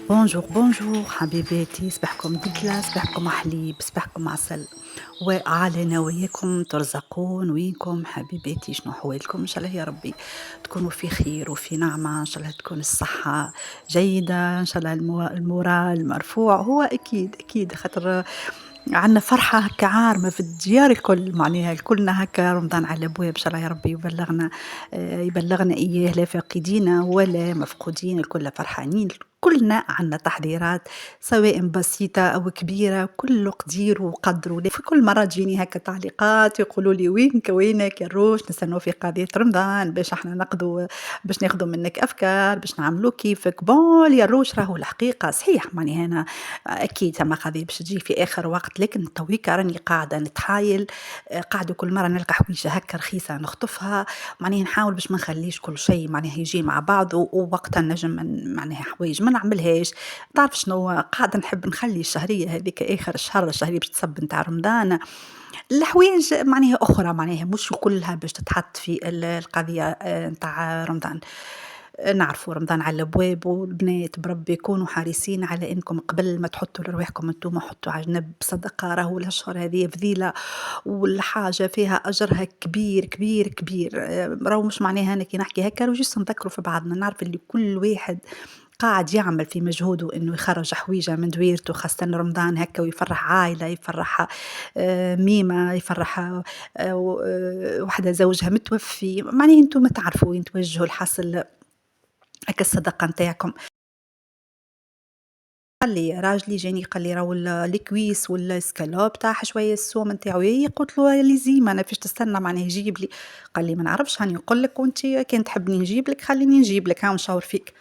بونجور بونجور حبيباتي، صباحكم ديكلا، صباحكم حليب، صباحكم عسل، وعلينا وياكم ترزقون وينكم حبيباتي. شنو حوالكم؟ ان شاء الله يا ربي تكونوا في خير وفي نعمة، ان شاء الله تكون الصحة جيدة، ان شاء الله المورال مرفوع. هو اكيد اكيد خاطر عندنا فرحة هكا عارمة في الديار الكل، معناها الكلنا هكا رمضان على الابواب، ان شاء الله يا ربي يبلغنا يبلغنا اياه، لا فاقدين ولا مفقودين، الكل فرحانين. كلنا عندنا تحضيرات سواء بسيطة أو كبيرة، كل قدير وقدر. في كل مرة تجيني هكا تعليقات يقولوا لي وينك يا روش، نستنوا في قضية رمضان باش احنا نقضوا، باش ناخذوا منك أفكار، باش نعملوا كيفك. بون يا روش راهو الحقيقة صحيح، ماني أنا أكيد ثما قضية باش تجي في آخر وقت، لكن تويكا راني قاعدة نتحايل، قاعدة كل مرة نلقى حويجة هكا رخيصة نخطفها، معناها نحاول باش ما نخليش كل شيء معناها يجي مع بعض، ووقتها نجم معناها حوايج ما نعملهاش. تعرف شنو قاعدة نحب نخلي الشهرية هذيك آخر الشهر، الشهرية باش تصب نتاع رمضان، الحوايج معناها أخرى، معناها مش كلها باش تتحط في القضية نتاع رمضان. نعرفوا رمضان على الابواب، والبنات بربي يكونوا حريصين على انكم قبل ما تحطوا لرواحكم انتم حطوا على جنب صدقه، راهو الاشهر هذه فضيله والحاجه فيها اجرها كبير كبير كبير. راهو مش معناها انا كي نحكي هكا وجيس نذكروا في بعضنا، نعرف اللي كل واحد قاعد يعمل في مجهوده انه يخرج حويجه من دويرته، خاصه رمضان هكا، ويفرح عائله، يفرح ميمه، يفرح وحده زوجها متوفي، معناها انتم تعرفوا وين توجهوا الحاصل هكا الصدقة نتاعكم. قال لي راجلي جاني قال لي راهو الكويس والسكالوب طاح شويه السوم نتاعو، قلت له لزيم انا فاش تستنى معناه يجيب لي؟ قال لي ما نعرفش، هاني نقول لك وانت كان تحبني نجيب لك خليني نجيب لك، ها نشاور فيك.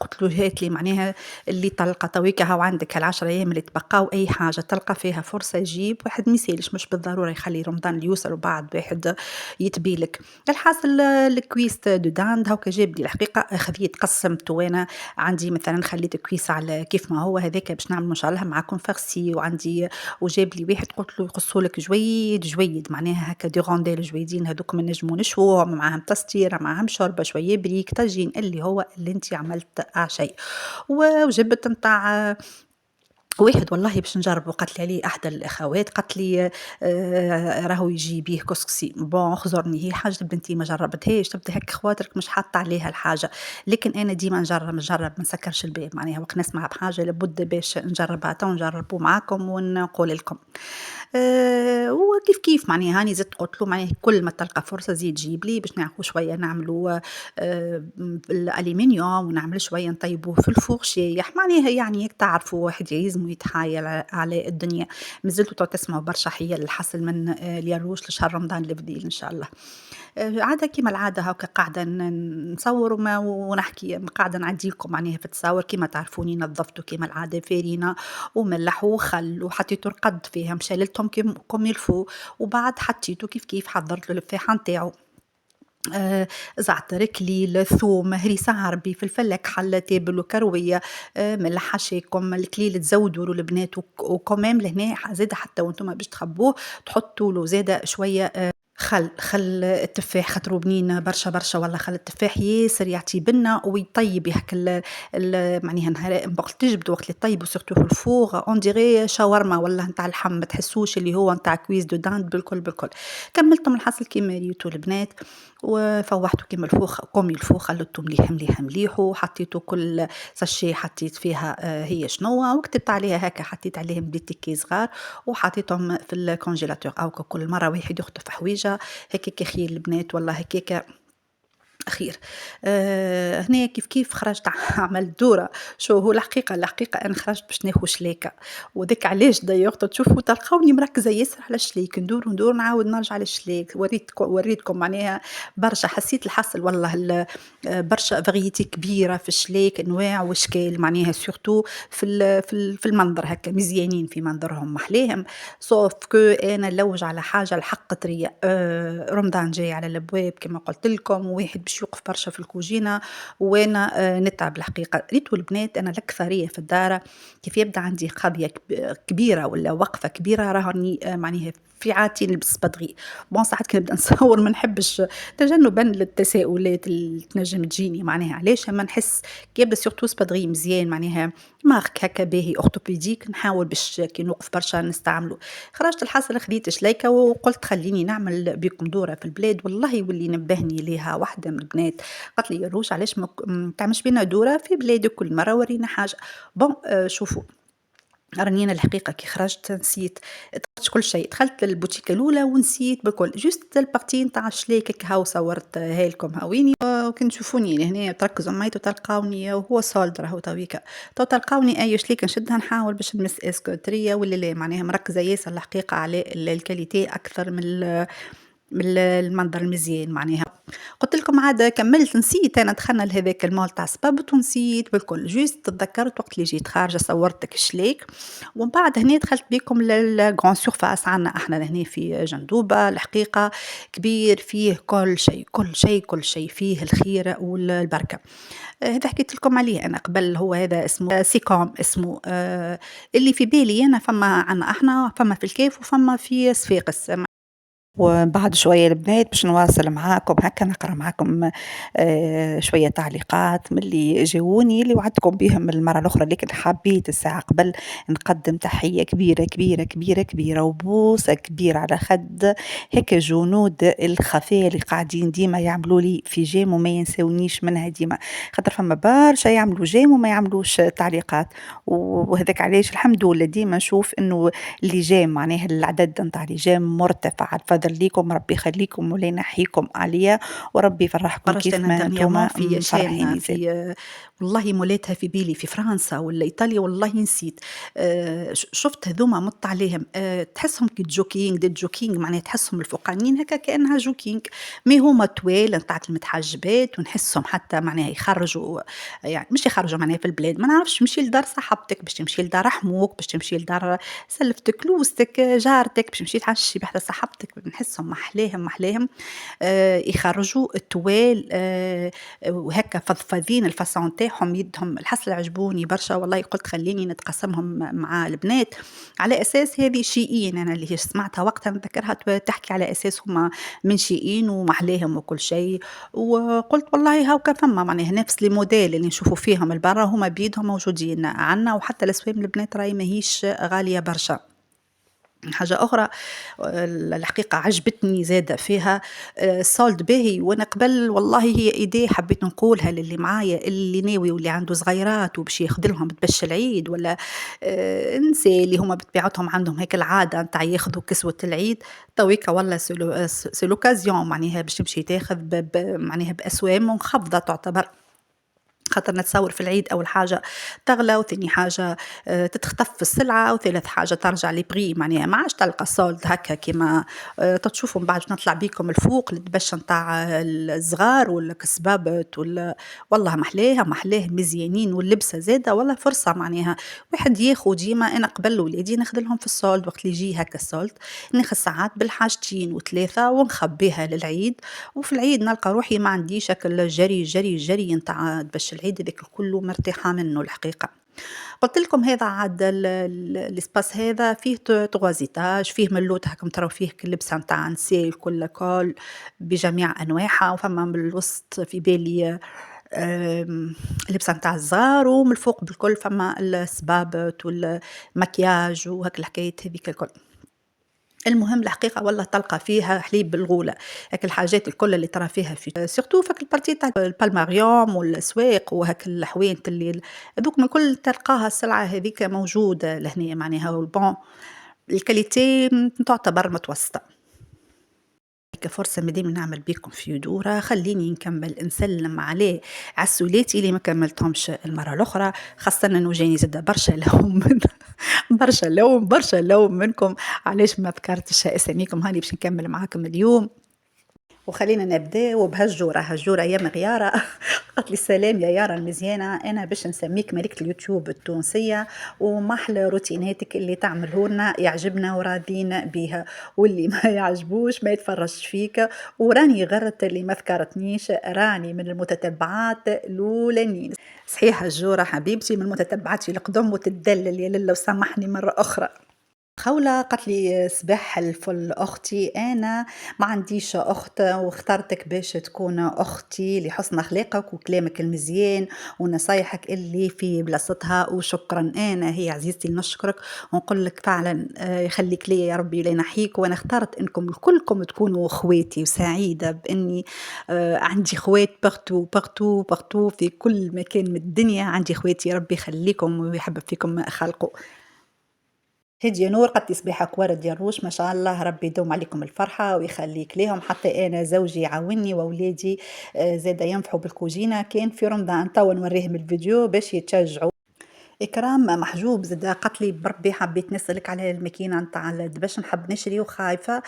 قلت له هات لي معناها اللي تلقى تويكا، هاو عندك ال10 ايام اللي تبقاو، اي حاجه تلقى فيها فرصه جيب، واحد ما يسالش، مش بالضروره يخلي رمضان اللي يوصل وبعد واحد يتبيلك. الحاصل الكويس دو داند هاكا جاب لي الحقيقه، خذيت قسمت، وانا عندي مثلا خليت كويس على كيف ما هو هذاك باش نعمل ان شاء الله معاكم فارسي، وعندي وجاب لي واحد قلت له يقصوا لك جويد جويد، معناها هكا دي غونديل جويدين هذوك ما نجموا نشوه، معاهم تسطيره، معاهم شوربه، شويه بريك طاجين، اللي هو اللي انت عملت شيء. وجبت نتاع واحد والله باش نجربه، قالت لي عليه احدى الاخوات، قالت لي راهو يجي بيه كسكسي. بون خزرني، هي حاجه بنتي ما جربتهاش، تبدا هيك خواترك مش حاطه عليها الحاجه، لكن انا ديما نجرب ما نسكرش الباب، معناها وقت نسمع بحاجه لابد باش نجربها، تو نجربو معاكم ونقول لكم. وكيف كيف معناها هاني زدت قلت له معناها كل ما تلقى فرصه زيد جيب لي، باش نعرفوا شويه نعملوا بالالومنيوم، ونعمل شويه نطيبوه في الفوق شايح، معناها يعني هيك تعرفوا واحد يلزم يتحايل على الدنيا. مازلتوا تو تسمعوا برشا حيل الحصل من الياروش لشهر رمضان الفضيل ان شاء الله. عادة كيما العادة هاكا قاعدة نصور ونحكي، قاعدة نعديلكم معناها في التصاور، كيما تعرفوني نظفتوا كيما العادة فارينة وملح وخل، وحطيتو رقد فيها مشللتهم كم يلفو، وبعد حطيتو كيف كيف حضرت له الفاحة نتاعو. زعتر، كليل، ثوم، هريسة عربي، فلفل كحل، تابل وكروية، ملح حشاكم، الكليل تزودوا له البنات، وكمام لهنا زاده حتى وانتم باش تخبوه تحطوا له زاده شوية خل التفاح، خاطرو بنين برشا برشا، والله خل التفاح ياسر يعطي بنة ويطيب يحك معناها نهار وقت تجبدو، وقت اللي طيبو سورتو في الفوغ اون ديغي شاورما والله نتاع اللحم، ما تحسوش اللي هو نتاع كويس دو داند بالكل بالكل. كملتم الحصل كيما ريتو البنات، وفوحته كيما الفوخ قومي الفوخ، خلطته مليح مليح مليح، وحطيته كل ساشي حطيت فيها هي شنو، وكتبت عليها هكا، حطيت عليهم دي تيكي صغار، وحطيتهم في الكونجيلاتور، او كل مره واحد يخطف حويجه هكاك خير البنات والله هكاك خير. هنايا كيف خرجت عملت دورة. شو هو الحقيقة أنا خرجت باش ناخذ شلاكة، وذاك علاش d'ailleurs تشوفوا تلقاوني مركزة ياسر على الشلاك، ندور نعاود نرجع للشلاك، وريتكم معناها برشا حسيت الحصل والله برشا variété كبيرة في الشلاك، أنواع وأشكال معناها surtout في المنظر هكا مزيانين في منظرهم محلاهم، sauf que أنا نلوج على حاجة الحق طرية. رمضان جاي على الأبواب كما قلت لكم، وواحد باش يوقف برشا في الكوجينة، وأنا نتعب الحقيقة. ريتو البنات أنا الأكثرية في الدار كيف يبدا عندي قضية كبيرة ولا وقفة كبيرة راني معناها في عادتي نلبس بادغي. بون ساعات كي نبدا نصور ما نحبش تجنبا للتساؤلات اللي تنجم تجيني، معناها علاش ما نحس كي يبدا سورتو سبادغي مزيان معناها مارك هكا باهي اورتوبيديك نحاول باش كي نوقف برشا نستعمله. خرجت الحاصل خديت شليكة وقلت خليني نعمل بكم دورة في البلاد، والله واللي نبهني ليها واحدة من البنات قالت لي روش علاش ما تعملش بينا دورة في بلادك كل مرة ورينا حاجة. بون شوفوا راني أنا الحقيقة كي خرجت نسيت، دخلت كل شيء، دخلت البوتيكة الأولى ونسيت بالكل، جوست البارتي نتاع الشلاك هكا هاو صورتها لكم هاويني. وكي تشوفوني لهنا تركزوا معايا تلقاوني وهو صولد راهو تويكا، تلقاوني أي شليكة نشدها نحاول باش نمس اسكوترية ولا لا، معناها مركزة ياسر الحقيقة على الكاليتي أكثر من المنظر المزيان معناها. قلت لكم عاد كملت نسيت أنا دخلنا لهذاك المول تاع سبابت ونسيت بالكل، جوست تذكرت وقت اللي جيت خارجة صورتك الشلاك، ومن بعد هنا دخلت بكم للغران سورفاس عنا احنا هنا في جندوبة الحقيقة كبير فيه كل شيء فيه الخير والبركة. هذا حكيت لكم عليه أنا قبل، هو هذا اسمه سيكوم اسمه اللي في بالي أنا، فما عنا احنا فما في الكيف وفما في صفاقس. وبعد شوية البنات باش نواصل معاكم هكا نقرا معاكم شوية تعليقات من اللي جاوني اللي وعدتكم بهم المرة الأخرى، لكن حبيت الساعة قبل نقدم تحية كبيرة كبيرة كبيرة كبيرة وبوسة كبيرة على خد هيك جنود الخفاء اللي قاعدين ديما يعملوا لي في جيم وما ينسونيش منها ديما، خاطر فما برشا يعملوا جيم وما يعملوش تعليقات، وهذاك علاش الحمد لله ديما نشوف انه اللجام معناها العدد نتاع اللجام مرتفع. الفضل ليكم ربي يخليكم ولا ينحيكم عليا وربي يفرحكم خرجت كيف أنا ما dernièrement انتم في شان مفرحين زاد. في والله مولاتها في بالي في فرنسا ولا إيطاليا والله نسيت. شفت هذوما مط عليهم، تحسهم كي جوكينج معناها تحسهم الفوقانيين هكا كأنها جوكينج، مي هما طوال نتاع المتحجبات ونحسهم حتى معناها يخرجوا، يعني مش يخرجوا معناها في البلاد، ما نعرفش تمشي لدار صاحبتك، باش تمشي لدار حموك، باش تمشي لدار سلفتك لوستك جارتك، باش تمشي تعشي بحدا صاحبتك، نحسهم محلاهم. يخرجوا الطوال وهكا فضفاضين الفاسون تاعهم يدهم الحصل عجبوني برشا والله، قلت خليني نتقاسمهم مع البنات على اساس هذه شيئين انا اللي سمعتها وقتها نذكرها تحكي على اساس هما من شيئين ومحلاهم وكل شيء، وقلت والله هاوكا فما معناها نفس الموديل اللي نشوفوا فيهم البرا هما بيدهم موجودين عنا، وحتى الاسوام البنات راهي ماهيش غاليه برشا. حاجة أخرى الحقيقة عجبتني زادة فيها الصولد باهي، وأنا قبل والله هي إيديه حبيت نقولها للي معايا اللي ناوي واللي عنده صغيرات وباش ياخذلهم تبش العيد ولا نساء اللي هما بطبيعتهم عندهم هيك العادة نتاع ياخذوا كسوة العيد تويكا، والله سي لوكازيون معناها باش تمشي تاخذ معناها بأسوام منخفضة تعتبر، خاطر نتصور في العيد أول حاجة تغلى، وثاني حاجة تتخطف في السلعة، وثالث حاجة ترجع لي بري معناها ما عادش تلقى سولد هكا كيما تشوفوا من بعد نطلع بيكم الفوق الدبشة نتاع الصغار ولا كسبابت ولا والله محلاه مزيانين، واللبسة زادة والله فرصة معناها واحد ياخد ديما. أنا قبل ولادي ناخذ لهم في السولد وقت اللي يجي هكا السولد ناخذ ساعات بالحاجتين وثلاثة ونخبيها للعيد، وفي العيد نلقى روحي ما عنديش هكا الجري نتاع دبش العيد هذاك كله مرتاحة منه الحقيقة. قلت لكم هذا عاد الاسباس هذا فيه تغوازيتاج، فيه ملوت هكم تراو فيه اللبسة نتاع نساء الكل كل بجميع أنواعها، وفما من الوسط في بالي اللبسة نتاع الصغار، ومن الفوق بالكل فما السبابت والمكياج وهك الحكايات هذيك الكل. المهم الحقيقة والله تلقى فيها حليب بالغولة، هاك الحاجات الكل اللي ترى فيها في سورتو فك البارتي تاع البالماريوم والأسواق وهاك الحوانت اللي هذوك من كل تلقاها السلعة هذيك موجودة لهنا معناها، والبون الكاليتي تعتبر متوسطة. كفرصة مادام نعمل بيكم في دورة خليني نكمل نسلم عليه عسولاتي اللي ما كملتهمش المرة الأخرى، خاصة إنه جاني زادة برشا لوم برشا لوم منكم علاش ما ذكرتش أساميكم. هاني باش نكمل معاكم اليوم، وخلينا نبداو بهجورة. هجورة يا مغيارة قالت لي السلام يا يارا المزيانة، أنا باش نسميك ملكة اليوتيوب التونسية، ومحلى روتيناتك اللي تعملهولنا يعجبنا وراضين بيها، واللي ما يعجبوش ما يتفرجش فيك. وراني غرت اللي ما ذكرتنيش، راني من المتتبعات الأولانيين. صحيح هجورة حبيبتي من المتتبعات القدم وتدلل يا لله وسامحني مرة أخرى. خولة قالت لي صباح الفل أختي، أنا ما عنديش أخت واخترتك باش تكون أختي لحسن أخلاقك وكلامك المزيان ونصايحك اللي في بلاصتها، وشكرا. أنا هي عزيزتي نشكرك ونقول لك فعلا يخليك لي يا ربي ولا ينحيك، وأنا اخترت أنكم كلكم تكونوا أخواتي، وسعيدة بأني عندي خوات بغتو بغتو بغتو في كل مكان من الدنيا. عندي خواتي ربي يخليكم ويحبب فيكم خلقه. هدية نور قالت لي صباحك ورد يا روش، ما شاء الله ربي يدوم عليكم الفرحة ويخليك ليهم. حتى أنا زوجي يعاوني وأولادي زادا ينفحوا بالكوجينة، كان في رمضان توا نوريهم الفيديو باش يتشجعوا. إكرام محجوب زادا قالت لي بربي حبيت نسألك على الماكينة نتاع الدبش، نحب نشري وخايفة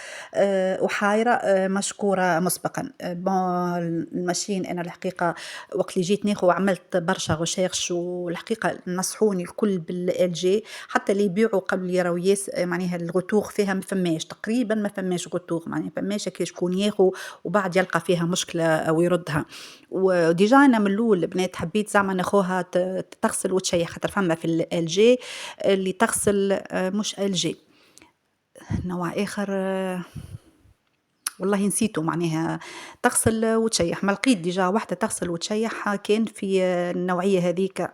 وحايرة. مشكورة مسبقا. بون الماشين أنا الحقيقة وقت اللي جيت ناخذ وعملت برشا غوشيرش، والحقيقة نصحوني الكل بالال جي، حتى اللي يبيعوا قبل لي راهو معناها الغتوغ فيها ما فماش، تقريبا ما فماش غتوغ، معناها فماش كي شكون ياخذ وبعد يلقى فيها مشكلة أو يردها. وديجا أنا من الأول البنات حبيت زعما ناخوها تغسل وتشيح، خاطر فما في ال جي اللي تغسل مش ال جي نوع آخر والله نسيته، معناها تغسل وتشيح. ما لقيت ديجا واحدة تغسل وتشيح كان في النوعية هذيك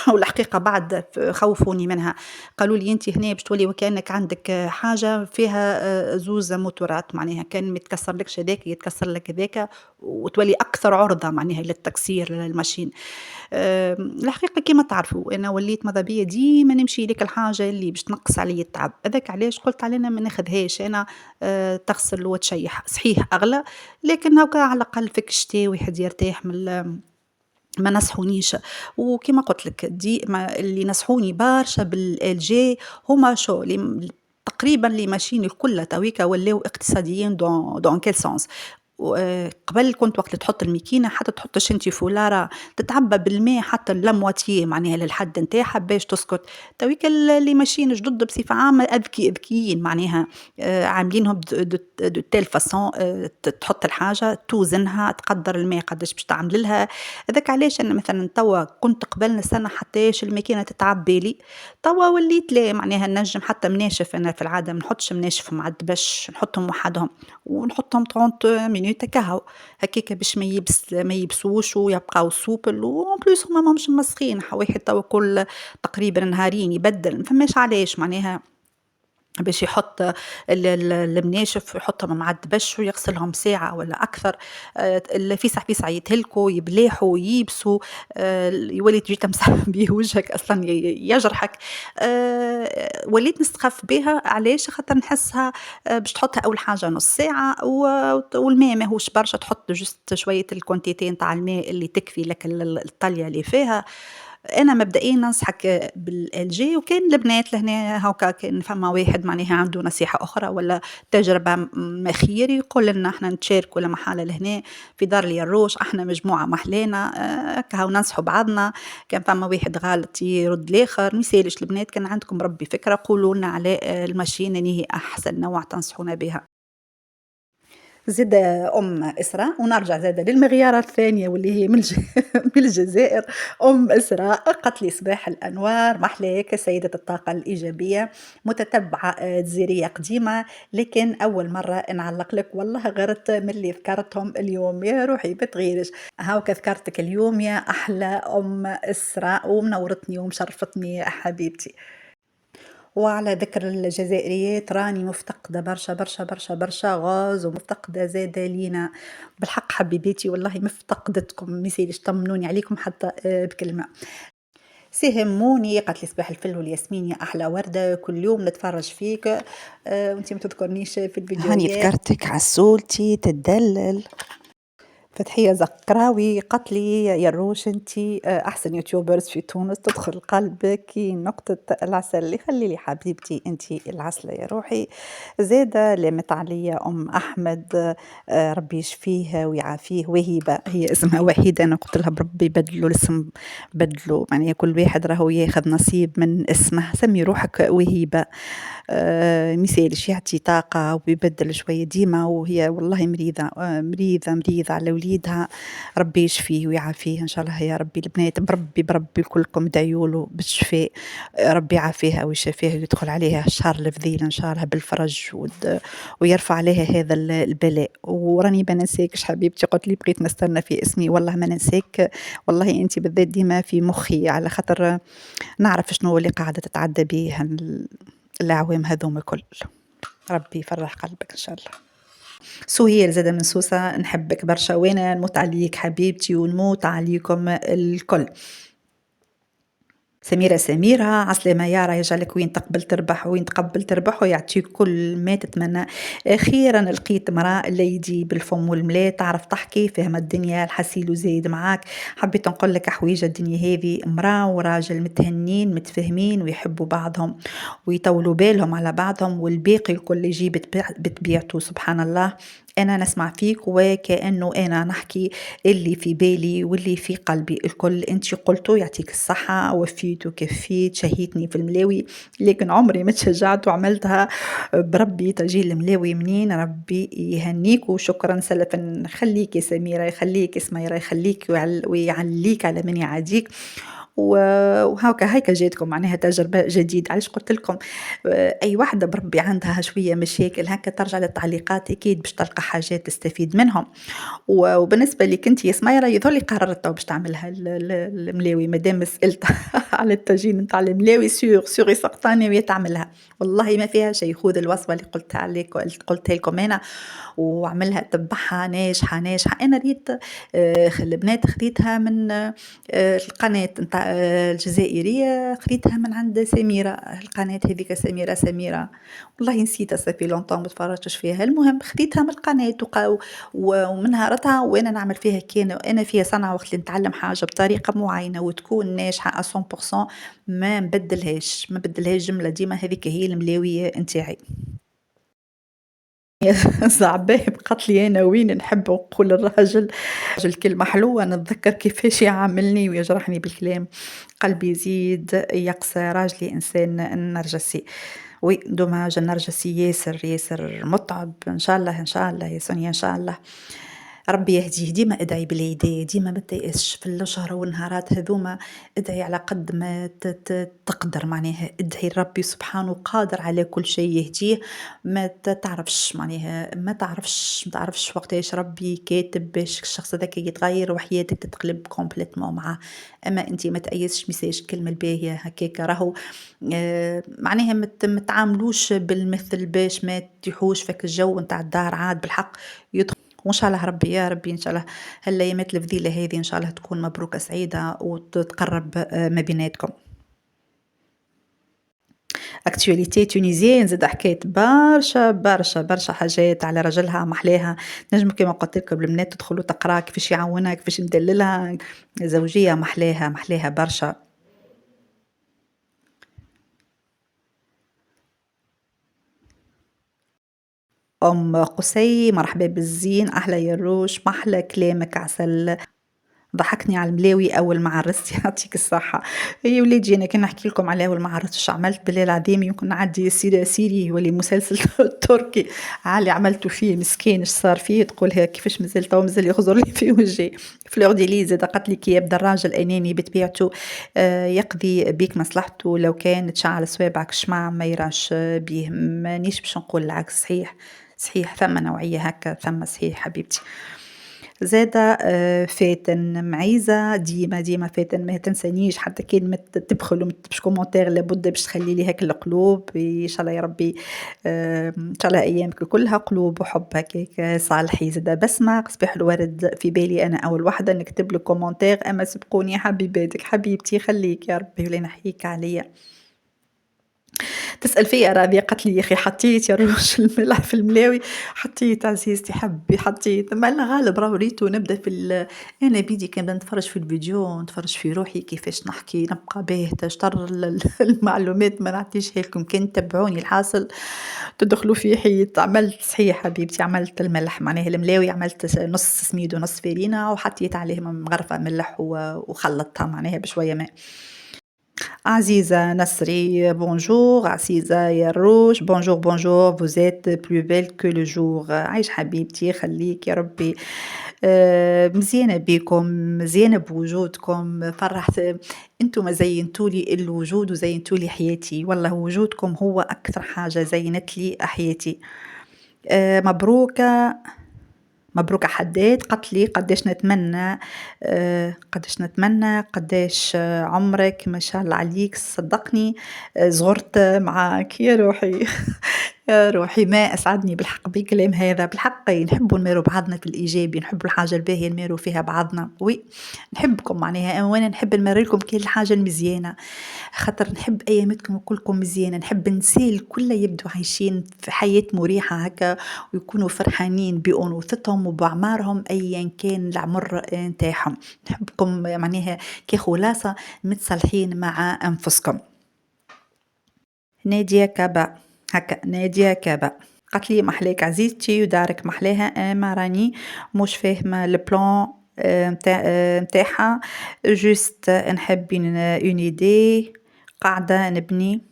والحقيقة بعد خوفوني منها، قالوا لي أنت هنا باش تولي وكأنك عندك حاجة فيها زوز موتورات، معناها كان متكسر لكش هذاك يتكسر لك هذاك وتولي أكثر عرضة معناها للتكسير للماشين. الحقيقة كما تعرفوا أنا وليت ماذا بيا ديما نمشي لك الحاجة اللي باش تنقص علي التعب، هذاك علاش قلت علينا ما ناخذهاش أنا. تغسل وتشيح صحيح أغلى، لكن هاكا على الأقل فيك الشتاء واحد يرتاح من ما نصحونيش. وكما قلت لك دي ما اللي نصحوني برشا بالال جي هما شو تقريبا لي ماشين الكل تويكا ولاو اقتصاديين دون كيل سونس. قبل كنت وقت تحط الماكينة حتى تحطش انتي فولارة تتعبى بالماء حتى لامواتيي معناها للحد نتاعها باش تسكت. تويكا اللي ماشيين جدد بصفة عامة أذكيين معناها عاملينهم دو تيل فاسون تحط الحاجة توزنها تقدر الماء قداش باش تعمل لها. هذاك علاش أنا مثلا توا كنت قبل نستنى حتىش الماكينة تتعبى لي، توا وليت لا معناها نجم حتى مناشف. أنا في العادة ما نحطش مناشف مع الدبش، نحطهم وحدهم ونحطهم 30 مينوت كهو هكاك باش ما يبسوش ويبقاو سوبل. وان بليس هما ماهمش مسخين، واحد توا كل تقريبا نهارين يبدل، ما فماش علاش معناها باش يحط المناشف يحطهم مع الدبش ويغسلهم ساعة ولا أكثر. الفيسع يتهلكوا يبلاحوا ييبسوا، يولي تجي تمسح بيه وجهك أصلا يجرحك. وليت نستخف بها علاش خاطر نحسها باش تحطها أول حاجة نص ساعة والماء ماهوش برشا، تحط جست شوية الكونتيتي نتاع الماء اللي تكفي لك الطلية اللي فيها. أنا مبدئيا ننصحك بالالجي، وكان البنات لهنا هاكا كان فما واحد معناها عنده نصيحة أخرى ولا تجربة خير يقول لنا احنا نتشاركوا لمحالة لهنا في دار اليروش، احنا مجموعة محلانا كهو ننصحوا بعضنا. كان فما واحد غلط يرد الآخر، ميسالش البنات كان عندكم ربي فكرة قولوا لنا على الماشين اللي هي أحسن نوع تنصحونا بها. زاد إسراء، ونرجع زاد للمغيارة الثانية واللي هي من الجزائر. إسراء قالت لي صباح الأنوار محلاك سيدة الطاقة الإيجابية، متتبعة جزائرية قديمة لكن أول مرة نعلق لك، والله غرت من اللي ذكرتهم اليوم يا روحي بتغيرش. هاوك ذكرتك اليوم يا أحلى إسراء ومنورتني ومشرفتني حبيبتي. وعلى ذكر الجزائريات راني مفتقدة برشا برشا برشا برشا غاز، ومفتقدة زادة لينا بالحق حبيباتي، والله مفتقدتكم ميساليش طمنوني عليكم حتى بكلمة. سهموني قالت لي صباح الفل والياسمين يا أحلى وردة كل يوم نتفرج فيك وانتي ما تذكرنيش في هاني الفيديوهات. ذكرتك عسولتي تدلل. فتحية زقراوي قالت لي يا روش انتي أحسن يوتيوبرز في تونس تدخل قلبك نقطة العسل اللي خلي لي حبيبتي انتي العسلة يا روحي. زادة لامت عليا أم أحمد ربي يشفيه ويعافيه وهيبة هي اسمها وحيدة أنا قلت لها بربي بدلوا الاسم بدلوا يعني كل واحد راهو ياخذ نصيب من اسمه سمي روحك وهيبة. ميسالش يعطي طاقة ويبدل شوية ديما وهي والله مريضة مريضة على وليدها. ربي يشفيه ويعافيه إن شاء الله يا ربي البنات بربي كلكم دعيوله بالشفاء. ربي يعافيها ويشفيها ويدخل عليها الشهر الفضيل إن شاء الله بالفرج ويرفع عليها هذا البلاء وراني ما ننساكش حبيبتي قلت لي بقيت نستنى في اسمي والله ما ننساك. والله أنت بالذات ديما في مخي على خاطر نعرف شنو اللي قاعدة تتعدى به الأعوام هذوما الكل. ربي يفرح قلبك إن شاء الله. سهير زادة من سوسة نحبك برشا وانا نموت عليك حبيبتي ونموت عليكم الكل. سميرة عسلامة يارا يجعلك وين تقبل تربح وين تقبل تربح ويعطيك كل ما تتمنى. أخيرا لقيت مرأة اللي يجي بالفم والملاء تعرف تحكي فهم الدنيا الحسيل وزايد معاك. حبيت نقول لك حويجة الدنيا هذه امرأة وراجل متهنين متفاهمين ويحبوا بعضهم ويطولوا بالهم على بعضهم والباقي الكل يجي بتبيعته سبحان الله. أنا نسمع فيك وكأنه أنا نحكي اللي في بالي واللي في قلبي الكل أنت قلتوا يعطيك الصحة وفيت وكفيت شهيتني في الملاوي لكن عمري ما تشجعت وعملتها بربي تجي الملاوي منين ربي يهنيك وشكرا سلفا خليك يا سميرة يخليك سميرة يخليك ويعليك على من يعاديك. وهاكا هيك جاتكم معناها تجربة جديدة علاش قلت لكم أي واحدة بربي عندها شوية مشاكل هكا ترجع للتعليقات أكيد باش تلقى حاجات تستفيد منهم. وبالنسبة لك أنت يا سميرة يظل قررت باش تعملها الملاوي مادام سألت على التجين نتاع الملاوي سيغ سقطاني وهي تعملها والله ما فيها شيء خذ الوصفة اللي قلتها لكم أنا وعملها تبعها ناجحة أنا ريت البنات خذيتها من القناة نتاع الجزائرية خذيتها من عند سميرة القناة هذيك سميرة والله نسيتها صافي لونطون ما تفرجتش فيها المهم خذيتها من القناة ومن نهارتها وانا نعمل فيها كان انا فيها صنعة وقت اللي نتعلم حاجة بطريقة معينة وتكون ناجحة 100% ما نبدلهاش جملة ديما هذيك هي الملاوية نتاعي. زعباه قالت لي انا وين نحب نقول الراجل كلمة حلوة نتذكر كيفاش يعاملني ويجرحني بالكلام قلبي يزيد يقسى راجلي انسان نرجسي. وي دوماج النرجسي ياسر متعب ان شاء الله يا سونيا ان شاء الله ربي يهديه ديما ادعي بالهداية ديما ما تيأسش في الشهر والنهارات هذوما ادعي على قد ما تقدر معناها ادعي ربي سبحانه قادر على كل شيء يهديه. ما تعرفش معناها ما تعرفش وقتاش ربي كاتب باش الشخص هذاك يتغير وحياتك تتقلب كومبليتمون معاه. اما انت ما تأيسش ميساج الكلمة الباهية هكاك راهو معناها ما تعاملوش بالمثل باش ما تيحوش فك الجو نتاع الدار عاد بالحق يدخل وإن شاء الله ربي يا ربي إن شاء الله هالأيامات الفضيلة هذه إن شاء الله تكون مبروكة سعيدة وتتقرب ما بيناتكم. اكتواليتي تونيزيين زاد حكيت برشا حاجات على رجلها محلاها نجم كما قلت لكم البنات تدخلوا تقرا كيفاش يعاونها كيفاش ندللها زوجية محلاها برشا. أم قصي مرحبا بالزين أحلى يروش محلى كلامك عسل ضحكني على الملاوي أول ما عرست يعطيك الصحة. يا وليدي أنا كان نحكي لكم على أول ما عرست شو عملت بالله العظيم يمكن نعدي سيري ولا مسلسل تركي على عملته فيه مسكين اش صار فيه تقولها كيفاش مازال يخزر لي في وجهي. فلور دي ليز قالت لي كي يبدا الراجل أناني بطبيعته يقضي بيك مصلحته لو كان تشعل صوابعك شمع ما يراش بيه مانيش باش نقول العكس صحيح ثم نوعية هكا ثم صحيح حبيبتي. زادة فاتن معيزة ديما، ديما فاتن ما تنسانيش حتى كان ما تبخل وما تكتبش كومنتير لابد باش تخلي لي هاك القلوب، إن شاء الله يا ربي إن شاء الله أيامك كلها قلوب وحب هكاك صالحي، زادة بسمة صباح الورد في بالي أنا أول وحدة نكتب لك كومنتير أما سبقوني حبيباتك حبيبتي خليك يا ربي ولا نحييك عليا. تسأل فيا رابية قالت لي يا أخي حطيت يا روش الملح في الملاوي، حطيت عزيزتي حبي حطيت، أما الغالب راهو ريتو نبدا أنا بيدي كنبدا نتفرج في الفيديو نتفرج في روحي كيفاش نحكي نبقى باهتة شطر المعلومات ما نعطيشها لكم كان تتبعوني الحاصل تدخلوا في حيط عملت صحيح حبيبتي عملت الملح معناها الملاوي عملت نص سميد ونص فرينة وحطيت عليه مغرفة ملح وخلطتها معناها بشوية ماء. عزيزة نسري bonjour عزيزة ياروش bonjour bonjour vous êtes plus belle que le jour عايش حبيبتي خليك يا ربي مزيانة بيكم مزيانة بوجودكم فرحت انتم زينتولي الوجود وزينتولي حياتي والله وجودكم هو أكثر حاجة زينت لي حياتي مبروكة مبروك حداد قالت لي قداش نتمنى قداش نتمنى قداش عمرك ما شاء الله عليك صدقني صغرت معاك يا روحي يا روحي ما أسعدني بالحق بكلام هذا بالحق نحبوا نميروا بعضنا في الإيجابي نحبوا الحاجة الباهية نميروا فيها بعضنا وي نحبكم معناها وأنا نحب نمرر لكم كل الحاجة المزيانة خاطر نحب أيامتكم كلكم مزيانة نحب النساء الكل يبدو عايشين في حياة مريحة هكا ويكونوا فرحانين بأنوثتهم وبأعمارهم أيا كان العمر نتاعهم نحبكم معناها كخلاصة متصالحين مع أنفسكم. نادية كابا هكا نادية كابا قالت لي محلاك عزيزتي ودارك محلاها ما راني مش فاهمة البلان متاعها جوست نحب اون ايدي قاعدة نبني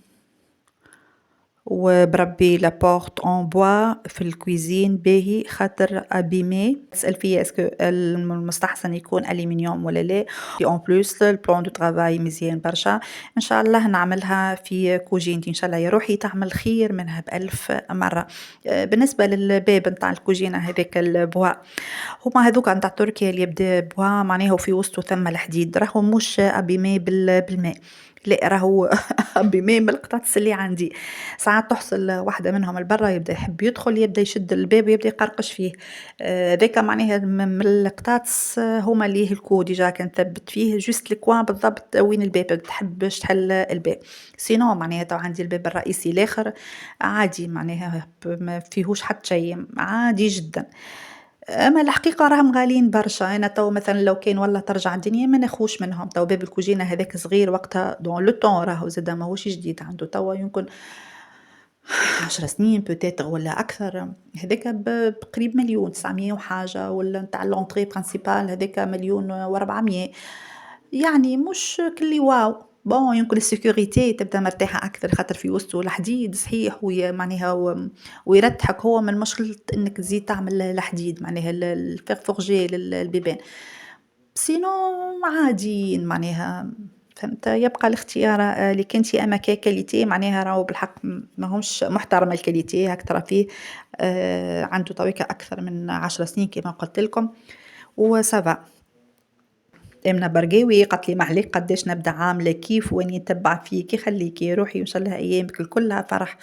وبربي لابورت اون بوا في الكويزين باهي خاطر ابيمي تسأل فيا اسكو المستحسن يكون الومنيوم ولا لا اون بلوس البلان دو طرافاي مزيان برشا ان شاء الله نعملها في كوجينتي ان شاء الله يا روحي تعمل خير منها بألف مرة بالنسبة للباب نتاع الكوجينة هذاك البوا هما هذوك نتاع تركيا اللي يبدا بوا معناه في وسطه ثم الحديد راهو مش ابيمي بالماء لا راهو بما من القطاطس اللي عندي ساعات تحصل واحدة منهم البرا يبدا يحب يدخل يبدا يشد الباب ويبدا يقرقش فيه ذاك معناها من القطاطس هما اللي يهلكوا ديجا كان ثبت فيه جوست الكوان بالضبط وين الباب تحبش تحل الباب سينو معناها تو عندي الباب الرئيسي الاخر عادي معناها ما فيهوش حتى شيء عادي جدا أما الحقيقة راهم غاليين برشا أنا تو مثلا لو كان والله ترجع الدنيا ما ناخوش منهم تو باب الكوجينة هذاك صغير وقتها دون لو طون راهو زادا ماهوش جديد عنده توا يمكن 10 سنين بوتيتر ولا أكثر هذاك بقريب مليون 900 وحاجة ولا نتاع لونطري برانسيبال هذاك مليون و400 يعني مش كلي واو بون يمكن السيكوريتي تبدا مرتاحة أكثر خاطر في وسطه الحديد صحيح معناها ويرتحك هو من مشكلة إنك تزيد تعمل الحديد معناها الفرفورجي للبيبان سينو عاديين معناها فهمت يبقى الاختيار اللي كنتي اما كاليتي معناها راهو بالحق ماهمش محترم الكاليتي هاك ترى فيه عنده طويقة اكثر من 10 سنين كما قلت لكم وسافا امنه برقاوي قالت لي معليك قداش نبدا عامله كيف واني نتبع فيكي خليكي روحي وان شاء الله ايامك كلها فرح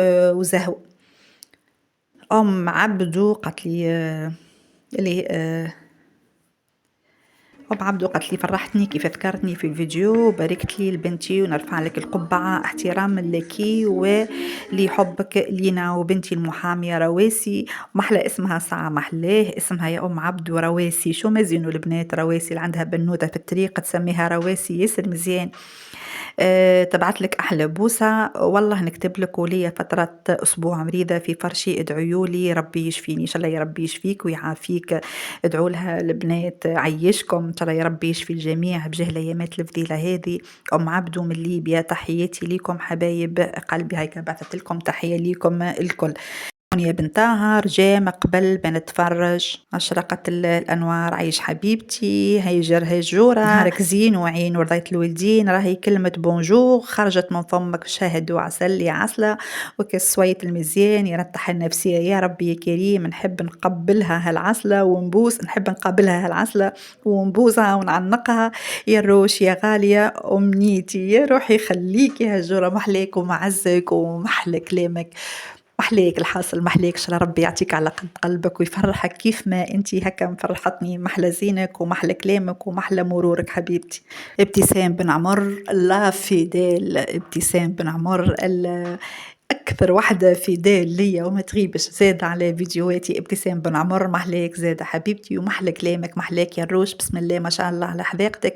وزهو ام عبدو قالت لي اللي أم عبدو قالت لي فرحتني كيف ذكرتني في الفيديو وباركت لي لبنتي ونرفع لك القبعة احتراما لك ولحبك لينا وبنتي المحامية رواسي محلى اسمها ساعة محلاه اسمها يا أم عبدو رواسي شو مزينو البنات رواسي اللي عندها بنوتة في الطريق تسميها رواسي ياسر مزيان تبعت لك أحلى بوسة والله نكتب لك وليا فترة أسبوع مريضة في فرشي ادعيوا لي ربي يشفيني إن شاء الله يا ربي يشفيك ويعافيك ادعوا لها البنات عيشكم إن شاء الله يا ربي يشفي الجميع بجه الأيامات الفضيلة هذه أم عبدو من ليبيا تحياتي ليكم حبايب قلبي هيك بعثت لكم تحية ليكم الكل يا بنتها رجع قبل ما نتفرج أشرقت الأنوار عيش حبيبتي هيجر هيجورة نهارك زين وعين ورضيت الوالدين راهي كلمة بونجور خرجت من فمك شاهد وعسل يا عسلة وكسويت المزيان يرتاح النفسية يا ربي يا كريم نحب نقبلها هالعسلة ونبوس نحب نقابلها هالعسلة ونبوسها ونعنقها يا الروش يا غالية أمنيتي يا روحي خليكي هالجورة محليك ومعزك ومحلى كلامك محليك الحاصل محليك شرا ربي يعطيك على قد قلبك ويفرحك كيف ما انتي هكا مفرحتني محلى زينك ومحلى كلامك ومحلى مرورك حبيبتي ابتسام بن عمر لا فيدال ابتسام بن عمر أكثر وحدة فيدال ليا وما تغيبش زاد على فيديوهاتي ابتسام بن عمر محلاك زاد حبيبتي ومحلى كلامك محلاك يا الروش بسم الله ما شاء الله على حذاقتك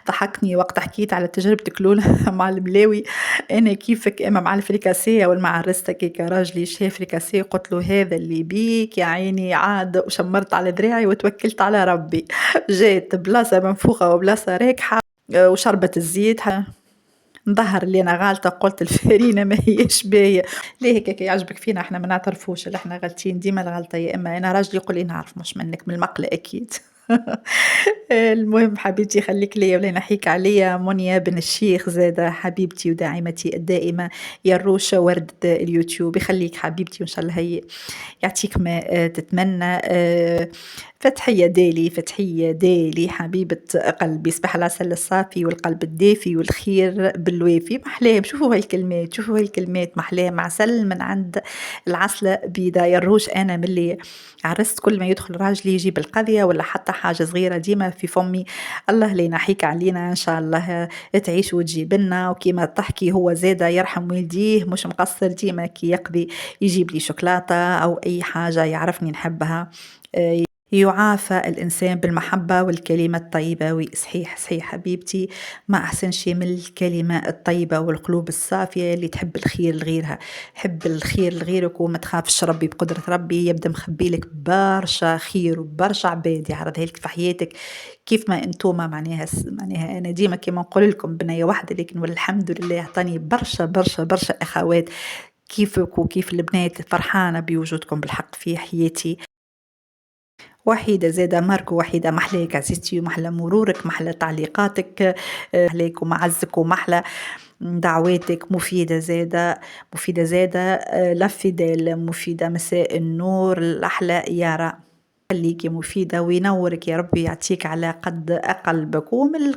ضحكني وقت حكيت على تجربتك الأولى مع الملاوي أنا كيفك إما مع الفريكاسيه ولا مع عرستك كراجلي شاف فريكاسيه قلت له هذا اللي بيك يا عيني عاد وشمرت على ذراعي وتوكلت على ربي جات بلاصة منفوخة وبلاصة راكحة وشربت الزيت نظهر اللي انا غالطه قلت الفرينه ما هيش باهيه ليه هيك يعجبك فينا احنا ما نعترفوش اللي احنا غالطين ديما الغلطه يا اما انا راجلي يقول لي نعرف مش منك من المقله اكيد المهم حبيبتي خليك ليا ولا نحيك عليا منيا بن الشيخ زادة حبيبتي وداعمتي الدائمة يا الروشة ورد اليوتيوب يخليك حبيبتي وإن شاء الله هي يعطيك ما تتمنى فتحية دالي فتحية دالي حبيبة قلبي صباح العسل الصافي والقلب الدافي والخير بالوافي محلاهم شوفوا هالكلمات شوفوا هالكلمات محلاهم عسل من عند العسلة بيضا يا الروش أنا ملي عرست كل ما يدخل راجلي يجيب القضية ولا حتى حاجة صغيرة ديما في فمي الله لا ينحيك علينا إن شاء الله تعيش وتجيب لنا وكيما تحكي هو زادة يرحم والديه مش مقصر ديما كي يقضي يجيب لي شوكولاتة أو أي حاجة يعرفني نحبها يعافى الإنسان بالمحبة والكلمة الطيبة وصحيح صحيح حبيبتي ما أحسن شيء من الكلمة الطيبة والقلوب الصافية اللي تحب الخير لغيرها حب الخير لغيرك وما تخافش ربي بقدرة ربي يبدأ مخبي لك برشا خير وبرشا عباد يعرضها لك في حياتك كيف ما انتوما معناها أنا ديما كما نقول لكم بنية واحدة لكن والحمد لله أعطاني برشا برشا برشا أخوات كيفك وكيف البنات فرحانة بوجودكم بالحق في حياتي وحيدة زادة ماركو وحيدة محلاك عزيزتي ومحلى مرورك محلى تعليقاتك محلاك ومعزك ومحلى دعواتك مفيدة زادة مفيدة زادة لفدال مفيدة مساء النور الأحلى يارا خليكي مفيدة وينورك يا ربي يعطيك على قد قلبك ومن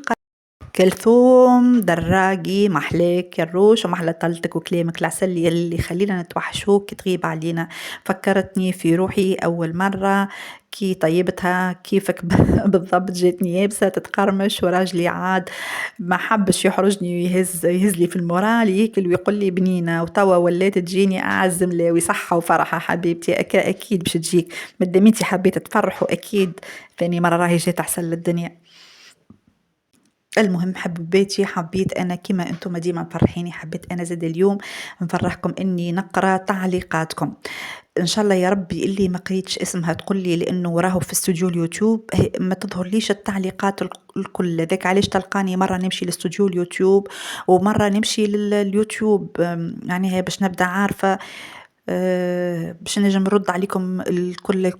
كلثوم دراقي محلاك يا الروش ومحلى طلتك وكلامك العسل يلي خلينا نتوحشوك تغيب علينا فكرتني في روحي أول مرة كي طيبتها كيفك بالضبط جاتني يابسة تتقرمش وراجلي عاد ما حبش يحرجني ويهز لي في المورال ياكل ويقول لي بنينة وتوا ولات تجيني أعز ملاوي صحة وفرحة حبيبتي أكيد باش تجيك مداميتي حبيت تفرحوا أكيد ثاني مرة راهي جات أحسن للدنيا المهم حبيباتي حبيت أنا كما أنتم ديما مفرحيني حبيت أنا زاد اليوم نفرحكم إني نقرأ تعليقاتكم إن شاء الله يا ربي اللي ما قريتش اسمها تقول لي لأنه راهو في استوديو اليوتيوب ما تظهر ليش التعليقات الكل ذاك علاش تلقاني مرة نمشي لاستوديو اليوتيوب ومرة نمشي لليوتيوب يعني هي باش نبدأ عارفة باش نجم نرد عليكم الكل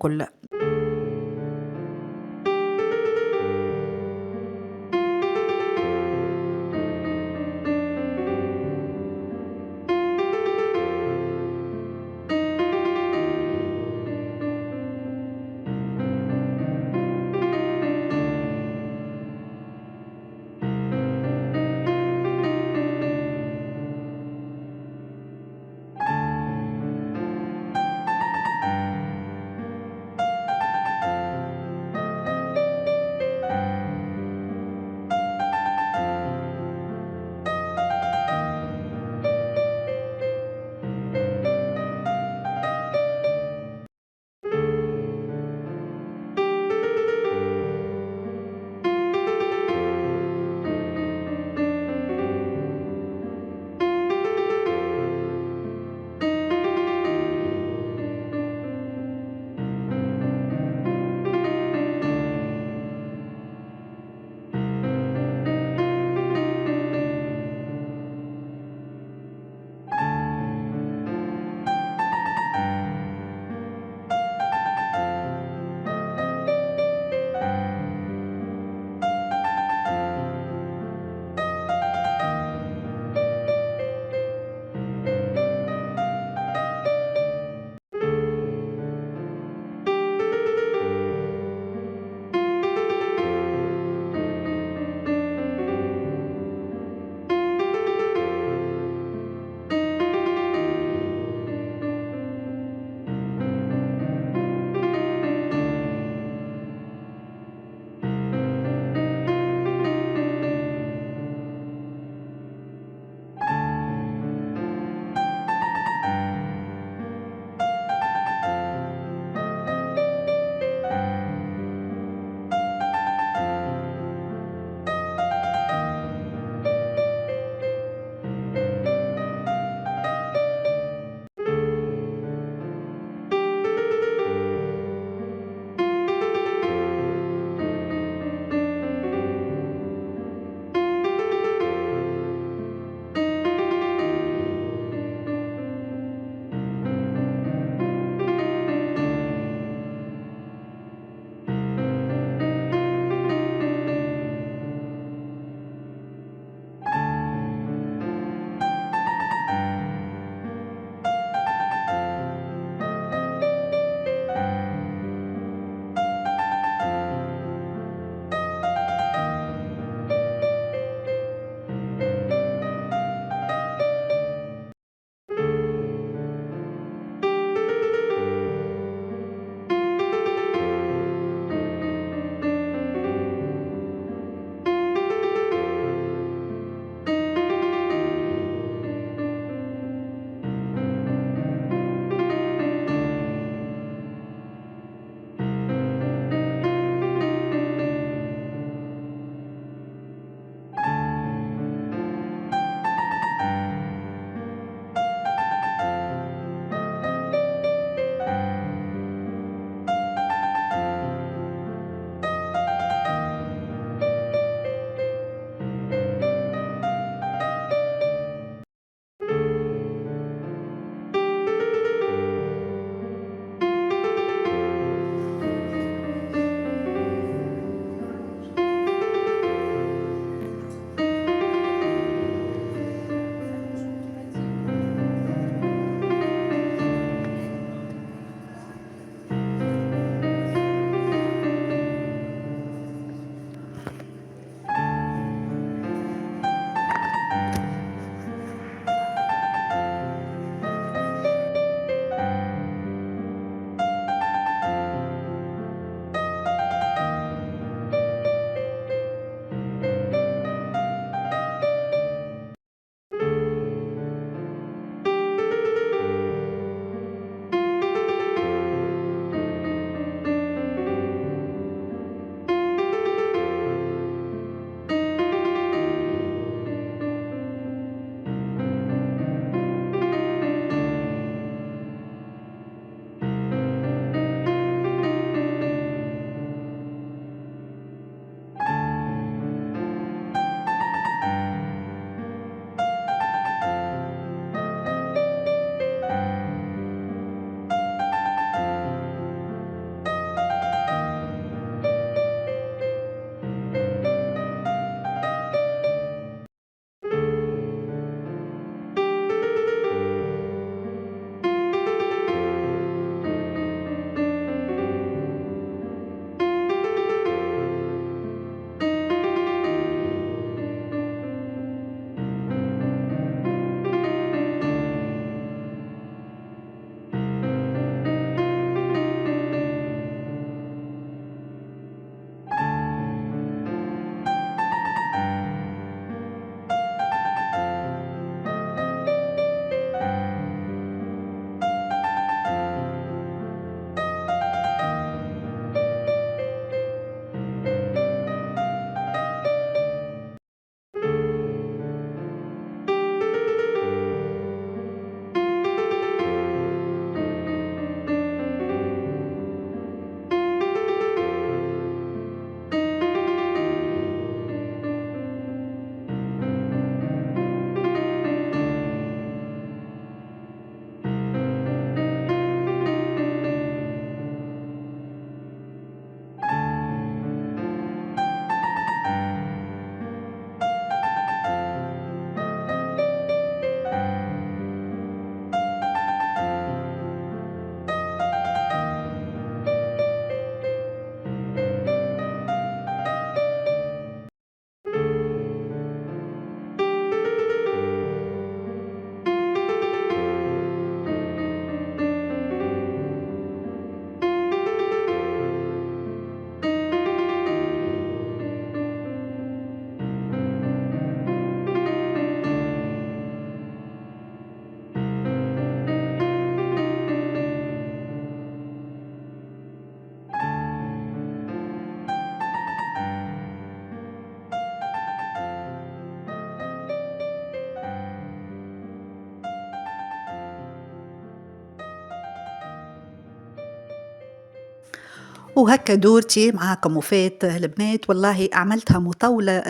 وهكا دورتي معاكم وفات البنات والله عملتها مطاولة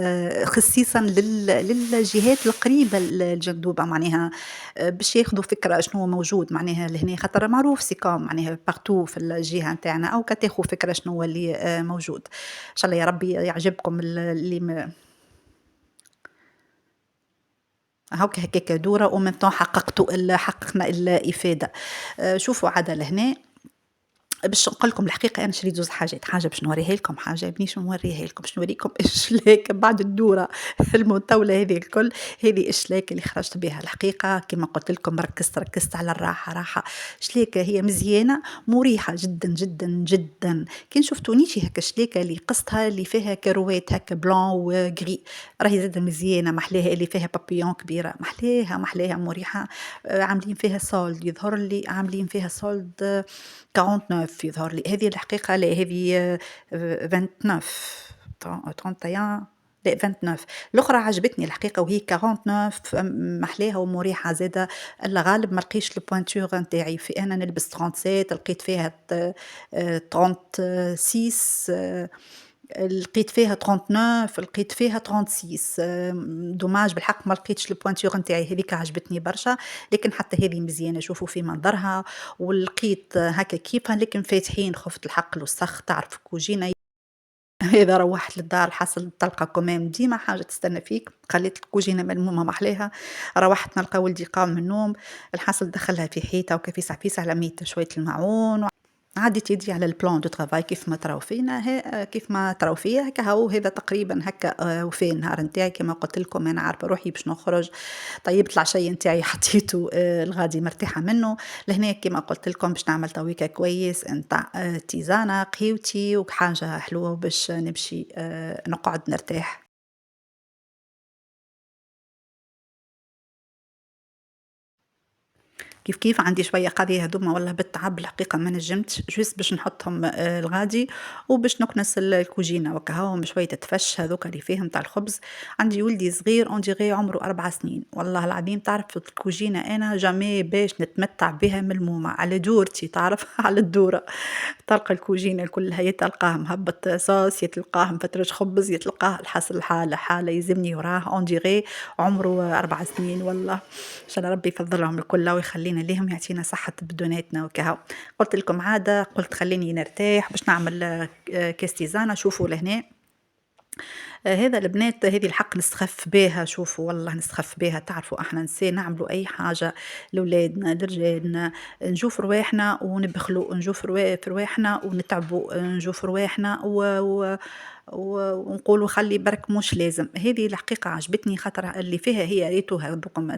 خصيصًا للجهات القريبة الجندوبة معناها باش ياخذوا فكرة شنو موجود معناها لهنا خاطر معروف سيكون معناها partout في الجهة نتاعنا أو كتاخذوا فكرة شنو هو اللي موجود. إن شاء الله يا ربي يعجبكم اللي هاكا هكاكا دورة ومن temps حققنا الإفادة. شوفوا عاد لهنا باش نقول لكم الحقيقة أنا شريت زوز حاجات، حاجة باش نوريها لكم، حاجة مانيش نوريها لكم، باش نوريكم إشلاك بعد الدورة المطولة هذه الكل، هذه إشلاك اللي خرجت بها الحقيقة كيما قلت لكم ركزت على الراحة، راحة شلاكة هي مزيانة مريحة جدًا، جدًا، جدًا، كي شفتونيش هاكا شلاكة اللي قصتها اللي فيها كروات هاكا بلون وغري راهي زادة مزيانة محلاها اللي فيها بابيون كبيرة، محلاها مريحة، عاملين فيها solde يظهر لي عاملين فيها solde 49 يظهر لي، هذه الحقيقة لا هذه 29 31 لأ 29 الأخرى عجبتني الحقيقة وهي 49 محلاها ومريحة زادة، الغالب ما لقيتش الpointure نتاعي أنا نلبس 37 لقيت فيها 36 لقيت فيها 39 لقيت فيها 36 دوماج بالحق ما لقيتش الpointure نتاعي هاذيك عجبتني برشا، لكن حتى هذه مزيانة شوفوا في منظرها ولقيت هكا كيفها لكن فاتحين خفت الحق الوسخ تعرف كوجينة إذا روّحت للدار حصل تلقى كمام ديما حاجة تستنى فيك، خليت الكوجينة ملمومة محلاها، روّحت نلقى ولدي قام من النوم، الحاصل دخلها في حيطة وكفيسع فيسع لميت شوية الماعون عديت يدي على البلان دو ترافاي كيف ما تراو فينا كيف ما تراو فيا هكا هو هذا تقريبا هكا وفاء النهار نتاعي كما قلت لكم أنا عارفة روحي باش نخرج طيبت العشية نتاعي حطيته الغادي مرتاحة منه لهنا كما قلت لكم باش نعمل تويكا كويس نتاع تيزانة قهيوتي وحاجة حلوة باش نمشي نقعد نرتاح. كيف عندي شوية قضية هاذوما والله بالتعب الحقيقة ما نجمتش جوست باش نحطهم الغادي وباش نكنس الكوجينة وكهو شوية تفش هاذوكا اللي فيهم تاع الخبز، عندي ولدي صغير اون ديغي عمره 4 سنين، والله العظيم تعرف الكوجينة أنا جامي باش نتمتع بها ملمومة على دورتي تعرف على الدورة، تلقى الكوجينة كلها يا تلقاه مهبط صوص يا تلقاه مفترش خبز يا تلقاه الحاصل حالة يلزمني وراه اون ديغي عمره 4 سنين والله. إن شاء الله ربي يفضلهم الكل ويخلينا ليهم يعطينا صحة بدوناتنا وكهو. قلت لكم عادة قلت خليني نرتاح باش نعمل كاس تيزانة شوفوا لهنا هذا البنات هذه الحق نستخف بها شوفوا والله نستخف بها تعرفوا احنا نساء نعملوا اي حاجة لولادنا لرجالنا نشوف رواحنا ونبخلوا نشوف في رواحنا ونتعبوا نشوف رواحنا ونقولوا خلي برك مش لازم هذه الحقيقة عجبتني خاطر اللي فيها هي ريتو هذوكم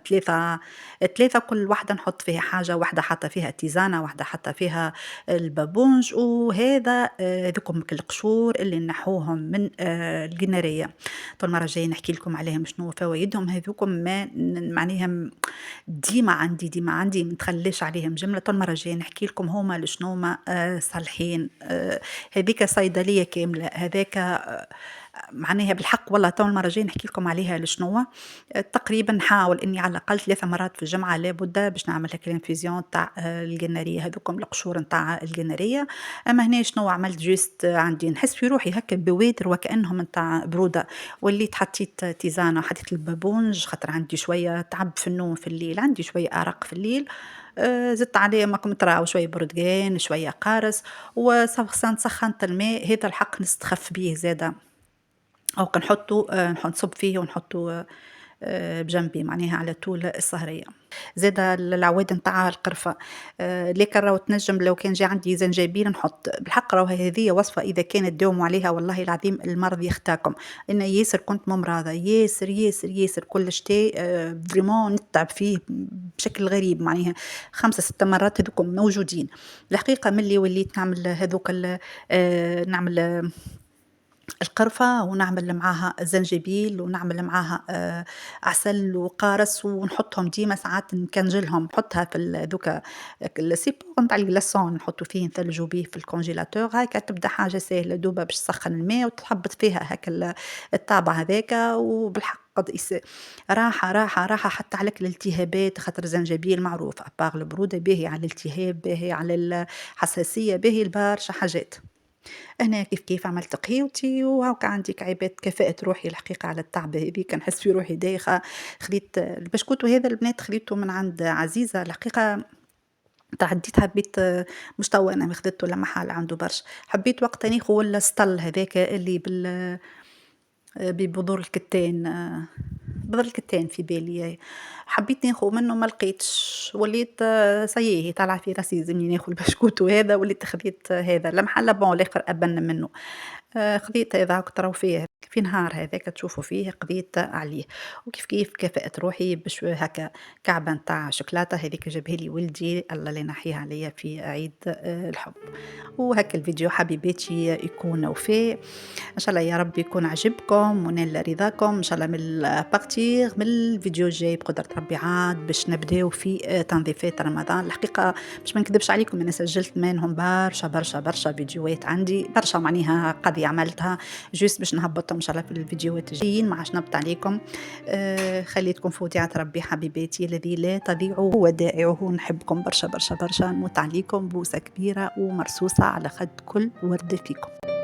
ثلاثة كل واحدة نحط فيها حاجة واحدة حاطة فيها تيزانة واحدة حاطة فيها البابونج وهذا ذوكم القشور اللي نحوهم من القنارية طول المرة جاية نحكي لكم عليهم شنو فوائدهم هذوكم ما معناها ديما عندي متخليش عليهم جملة طول مرة جاية نحكي لكم هما لشنو صالحين هذيك صيدلية كاملة هذاك معناها بالحق والله تو المرة جاية نحكي لكم عليها لشنو تقريبا نحاول اني على الاقل 3 مرات في الجمعة لابد باش نعمل هيك الانفيزيون تاع القنارية هذوكم القشور نتاع القنارية اما هنا شنو عملت جوست عندي نحس في روحي هكا بوادر وكأنهم نتاع برودة وليت حطيت تيزانة حطيت البابونج خاطر عندي شوية تعب في النوم في الليل عندي شوية أرق في الليل زدت عليه ماكم تراو شوية بردقان شوية قارص سخنت الماء هذا الحق نستخف بيه زادة أو كنحطو نصب فيه ونحطو بجنبي معناها على طول السهرية. زادة العواد نتاع القرفة لكن راهو تنجم لو كان جا عندي زنجبيل نحط بالحق راهو هذه وصفة إذا كانت تداوموا عليها والله العظيم المرض يختاكم أنا ياسر كنت ممراضة ياسر كل شتاء فريمون نتعب فيه بشكل غريب معناها 5 6 مرات هذوكم موجودين الحقيقة ملي وليت نعمل هذوك نعمل القرفة ونعمل معاها زنجبيل ونعمل معاها عسل وقارص ونحطهم ديما ساعات نكنجلهم نحطها في ذوكا السيبو نتاع الجلاسون نحطو فيه نثلجو بيه في الكونجيلاتور هاكا تبدا حاجة سهلة دوبا باش تسخن الماء وتحبط فيها هاكا الطابع هذاكا وبالحق راحة حتى عليك الالتهابات خاطر الزنجبيل معروف أباغ البرودة باهي على الالتهاب باهي على الحساسية باهي لبرشا حاجات هنا كيف عملت قهيوتي وهاكا عندي كعبات كفأت روحي الحقيقة على التعب هذي، كنحس في روحي دايخة. خديت البسكوت وهذا البنات خديته من عند عزيزة الحقيقة. تعديت حبيت مش توا أنا ماخدته لمحل عنده برشا، حبيت وقتها ناخذ السطل هذاك اللي ببذور الكتان بذر الكتان في بالي، حبيت ناخذ منه ما لقيتش، وليت سي طالعة في راسي يلزمني ناخذ البسكوت وهذا، وليت خذيت هذا المحل بون الآخر أبن منه. خذيت هذا هاك تراو في نهار هذاك تشوفوا فيه قضيت عليه، وكيف كافأت روحي بشوي هكا كعبة نتاع شوكولاتة هاذيك جابها لي ولدي الله لا ينحيها عليا في عيد الحب. وهكا الفيديو حبيباتي يكون وفاء، إن شاء الله يا رب يكون عجبكم ونال رضاكم، إن شاء الله من البارتيغ من الفيديو الجاي بقدرة ربي عاد باش نبداو في تنظيفات رمضان. الحقيقة باش ما نكذبش عليكم أنا سجلت منهم برشا فيديوهات عندي برشا معناها قضية عملتها جوست باش نهبطهم إن شاء الله في الفيديوهات الجايين ما عادش نبط عليكم. خليتكم في وديعة ربي حبيباتي الذي لا تضيع ودائعه، نحبكم برشا نموت عليكم بوسة كبيرة ومرصوصة على خد كل وردة فيكم.